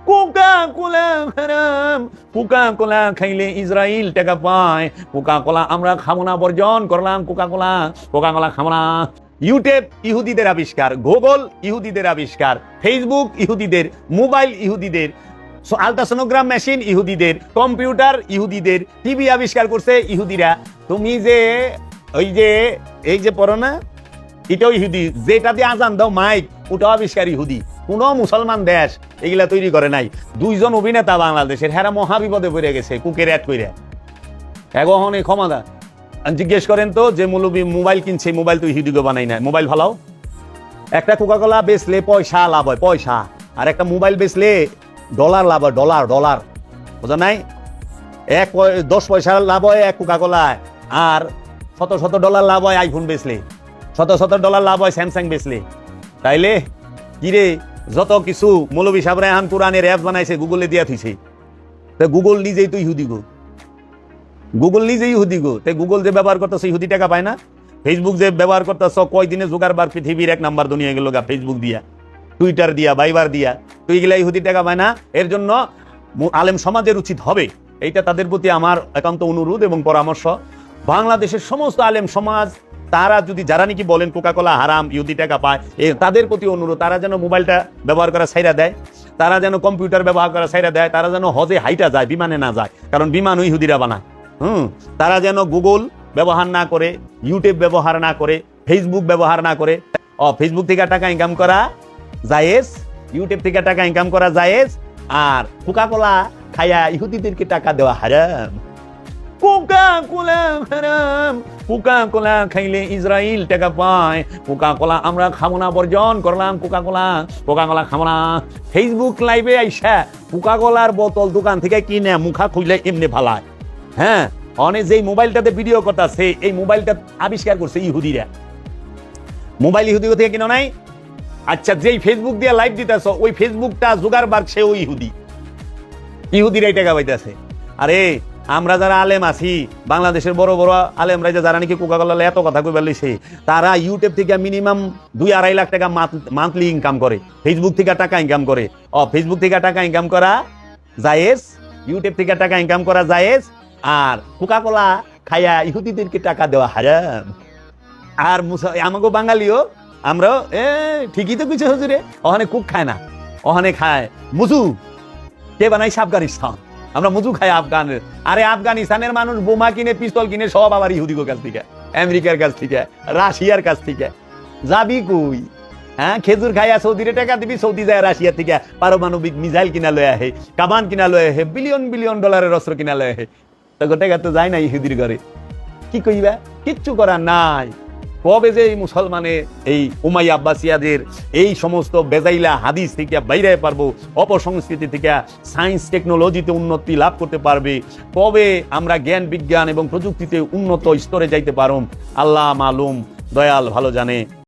Coca কোলা হারাম, Coca কোলা খাইলে Israel টাকা পায়, কোকা কোলা আমরা খাবো না, বর্জন করলাম কোকা কোলা খাবো না। ইউটিউব ইহুদিদের আবিষ্কার, গুগল ইহুদিদের আবিষ্কার, ফেসবুক ইহুদিদের, মোবাইল ইহুদিদের, আলট্রাসোনোগ্রাম মেশিন ইহুদিদের, কম্পিউটার ইহুদিদের, টিভি আবিষ্কার করছে ইহুদিরা। তুমি যে ওই যে এই যে পড়ো না, এটাও ইহুদি। যেটা দিয়ে আজান দাও মাইক, ওটাও আবিষ্কার ইহুদি। কোন মুসলমান দেশ এগুলা তৈরি করে নাই। দুইজন অভিনেতা বাংলাদেশের, হেরা মহাবিপদে পড়ে গেছে কুকের অ্যাড কইরা। এখন ক্ষমা দা জিজ্ঞেস করেন তো, যে মৌলবী মোবাইল কিনছে, মোবাইল তো ইহুদিকে বানাই না। মোবাইল ভালাও, একটা কোকাকোলা বেচলে পয়সা লাভ হয়, পয়সা। আর একটা মোবাইল বেচলে ডলার লাভ হয়, ডলার। বোঝা নাই? 10 পয়সা লাভ হয় এক কোকাকোলায়, আর শত ডলার লাভ হয় আইফোন বেচলে, শত ডলার লাভ হয় স্যামসাং বেচলে। তাইলে কিরে, যত কিছু মৌলবী সাহেবরা এখন কোরআনের অ্যাপ বানাইছে, গুগলে দিয়া থইছে। গুগল নিজেই তো ইহুদি গো, গুগল নিজেই ইহুদি গো। তাই গুগল যে ব্যবহার করতেছে ইহুদি টাকা পায় না? ফেসবুক যে ব্যবহার করতেছ, কয়দিনে জোগাড়বার পৃথিবীর 1 নাম্বার দুনিয়া গেল গা, ফেসবুক দিয়া, টুইটার দিয়া, ভাইবার দিয়া। তো এইগুলা ইহুদি টাকা পায় না। এর জন্য আলেম সমাজের উচিত হবে, এইটা তাদের প্রতি আমার একান্ত অনুরোধ এবং পরামর্শ, বাংলাদেশের সমস্ত আলেম সমাজ, তারা যদি, যারা নাকি বলেন কোকাকোলা হারাম, ইহুদি টাকা পায়, তাদের প্রতি অনুরোধ, তারা যেন মোবাইলটা ব্যবহার করা ছাইরা দেয়, তারা যেন কম্পিউটার ব্যবহার করা ছাইরা দেয়, তারা যেন হজে হাইটা যায়, বিমানে না যায়, কারণ বিমানও ইহুদিরা বানায়। তারা যেন গুগল ব্যবহার না করে, ইউটিউব ব্যবহার না করে, ফেসবুক ব্যবহার না করে। ফেসবুক থেকে টাকা ইনকাম করা জায়েজ, ইউটিউব থেকে টাকা ইনকাম করা জায়েজ, আর কোকাকোলা খায়া ইহুদিদেরকে টাকা দেওয়া হারাম। কোকাকোলা হারাম, কোকাকোলা খাইলে ইসরায়েল টাকা পায়, কোকাকোলা আমরা খাবো না, বর্জন করলাম কোকাকোলা খাবো না। ফেসবুক লাইভে আইসা কোকাকোলার বোতল দোকান থেকে কিনে মুখা খুইলে এমনি ফালায়। হ্যাঁ, অনেক যেই মোবাইলটাতে ভিডিও করতেছে, এই মোবাইলটা আবিষ্কার করছে ইহুদিরা। মোবাইল ইহুদি থেকে কিনো নাই? আচ্ছা, যেই ফেসবুক দিয়ে লাইভ দিতেছ, ওই ফেসবুকটা জোগাড়বার সে ওই ইহুদিরাই টাকা পাইতেছে। আরে আমরা যারা আলেম আছি, বাংলাদেশের বড় বড় আলেমরা যারা নাকি কোকাকোলা এত কথা কইবার লইছে, তারা ইউটিউব থেকে মিনিমাম 2-2.5 লাখ টাকা মান্থলি ইনকাম করে, ফেসবুক থেকে টাকা ইনকাম করে। ফেসবুক থেকে টাকা ইনকাম করা জায়েজ, ইউটিউব থেকে টাকা ইনকাম করা জায়েজ, আর কোকাকোলা খায়া ইহুদিদেরকে টাকা দেওয়া হারাম। আর আমাকে বাঙালিও আমরা ঠিকই তো কিছু হুজুরে, ওখানে কুক খায় না, ওখানে খায় মুজু। কে বানাইছে? আফগানিস্তান। আমরা মুজু খাই আফগানের। আরে আফগানিস্তানের মানুষ বোমা কিনে, পিস্তল কিনে সব আবার ইহুদির কাছ থেকে, আমেরিকার কাছ থেকে, রাশিয়ার কাছ থেকে। যাবি কই? হ্যাঁ, খেজুর খাইয়া সৌদিরে টাকা দিবি, সৌদি যায় রাশিয়া থেকে পারমাণবিক মিসাইল কিনা লয়ে আহে, কামান কিনা লয়ে আহে, বিলিয়ন ডলারের অস্ত্র কিনা লয়ে আহে। টাকা তো যায় না ইহুদির ঘরে। কি কইবা? কিচ্ছু করার নাই। কবে যে এই মুসলমানে এই উমাইয়া আব্বাসিয়াদের এই সমস্ত বেজাইলা হাদিস থেকে বাইরে পারবো, অপসংস্কৃতি থেকে সায়েন্স টেকনোলজিতে উন্নতি লাভ করতে পারবে, কবে আমরা জ্ঞান বিজ্ঞান এবং প্রযুক্তিতে উন্নত স্তরে যাইতে পারম, আল্লাহ মালুম, দয়াল ভালো জানে।